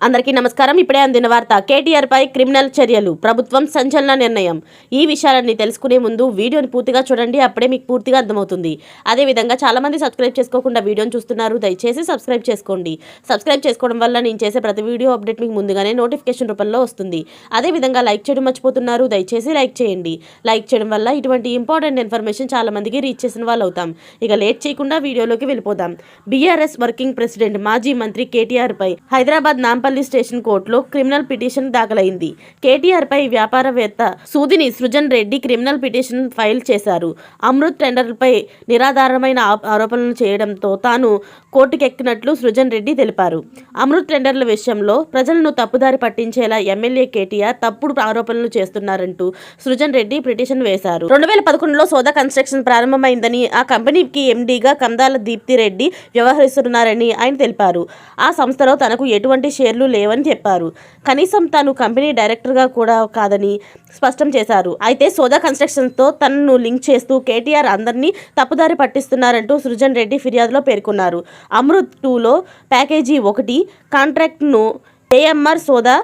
అందరికీ నమస్కారం. ఇప్పుడే అందిన వార్త. కేటీఆర్ పై క్రిమినల్ చర్యలు, ప్రభుత్వం సంచలన నిర్ణయం. ఈ విషయాలన్నీ తెలుసుకునే ముందు వీడియోని పూర్తిగా చూడండి, అప్పుడే మీకు పూర్తిగా అర్థమవుతుంది. అదేవిధంగా చాలా మంది సబ్స్క్రైబ్ చేసుకోకుండా వీడియోని చూస్తున్నారు, దయచేసి సబ్స్క్రైబ్ చేసుకోండి. సబ్స్క్రైబ్ చేసుకోవడం వల్ల నేను చేసే ప్రతి వీడియో అప్డేట్ మీకు ముందుగానే నోటిఫికేషన్ రూపంలో వస్తుంది. అదేవిధంగా లైక్ చేయడం మర్చిపోతున్నారు, దయచేసి లైక్ చేయండి. లైక్ చేయడం వల్ల ఇటువంటి ఇంపార్టెంట్ ఇన్ఫర్మేషన్ చాలా మందికి రీచ్ చేసిన వాళ్ళు అవుతాం. ఇక లేట్ చేయకుండా వీడియోలోకి వెళ్ళిపోదాం. బీఆర్ఎస్ వర్కింగ్ ప్రెసిడెంట్ మాజీ మంత్రి కేటీఆర్ పై హైదరాబాద్ నాంపల్లి స్టేషన్ కోర్టులో క్రిమినల్ పిటిషన్ దాఖలైంది. కేటీఆర్ పై వ్యాపారవేత్త సూదిని Srujan Reddy criminal petition file చేశారు. అమృత్ టెండర్లపై నిరాధారమైన ఆరోపణలు చేయడంతో తాను కోర్టుకెక్కినట్లు సృజన్ రెడ్డి తెలిపారు. అమృత్ టెండర్ల విషయంలో ప్రజలను తప్పుదారి పట్టించేలా ఎమ్మెల్యే కేటీఆర్ తప్పుడు ఆరోపణలు చేస్తున్నారంటూ సృజన్ రెడ్డి పిటిషన్ వేశారు. 2011లో సోదా కన్స్ట్రక్షన్ ప్రారంభమైందని, ఆ కంపెనీకి ఎండీగా కందాల దీప్తి రెడ్డి వ్యవహరిస్తున్నారని ఆయన తెలిపారు. ఆ సంస్థలో తనకు ఎటువంటి షేర్లు లేవని చెప్పారు. కనీసం తాను కంపెనీ డైరెక్టర్గా కూడా కాదని స్పష్టం చేశారు. అయితే సోదా కన్స్ట్రక్షన్తో తనను లింక్ చేస్తూ కేటీఆర్ అందరినీ తప్పుదారి పట్టిస్తున్నారంటూ సృజన్ రెడ్డి ఫిర్యాదులో పేర్కొన్నారు. అమృత్ 2లో ప్యాకేజీ 1 కాంట్రాక్ట్ను ఏఎంఆర్ సోదా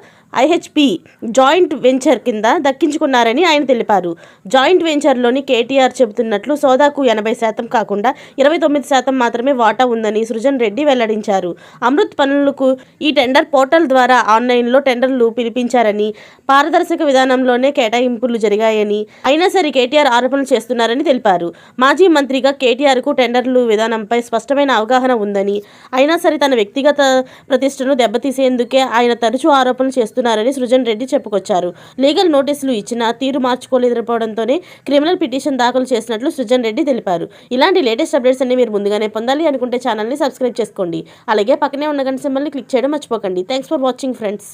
ఐహెచ్పి జాయింట్ వెంచర్ కింద దక్కించుకున్నారని ఆయన తెలిపారు. జాయింట్ వెంచర్లోని కేటీఆర్ చెబుతున్నట్లు సోదాకు 80% కాకుండా 29% మాత్రమే వాటా ఉందని సృజన్ రెడ్డి వెల్లడించారు. అమృత్ పనులకు ఈ టెండర్ పోర్టల్ ద్వారా ఆన్లైన్లో టెండర్లు పిలిపించారని, పారదర్శక విధానంలోనే కేటాయింపులు జరిగాయని, అయినా సరే కేటీఆర్ ఆరోపణలు చేస్తున్నారని తెలిపారు. మాజీ మంత్రిగా కేటీఆర్కు టెండర్లు విధానంపై స్పష్టమైన అవగాహన ఉందని, అయినా సరే తన వ్యక్తిగత ప్రతిష్టను దెబ్బతీసేందుకే ఆయన తరచూ ఆరోపణలు చేస్తున్నారు ారని సృజన్ రెడ్డి చెప్పుకొచ్చారు. లీగల్ నోటీసులు ఇచ్చినా తీరు మార్చుకోలేకపోవడంతోనే క్రిమినల్ పిటిషన్ దాఖలు చేసినట్లు సృజన్ రెడ్డి తెలిపారు. ఇలాంటి లేటెస్ట్ అప్డేట్స్ అన్ని మీరు ముందుగానే పొందాలి అనుకుంటే ఛానల్ని సబ్స్క్రైబ్ చేసుకోండి. అలాగే పక్కనే ఉన్న గంట సింబల్ని క్లిక్ చేయడం మర్చిపోకండి. Thanks for watching friends.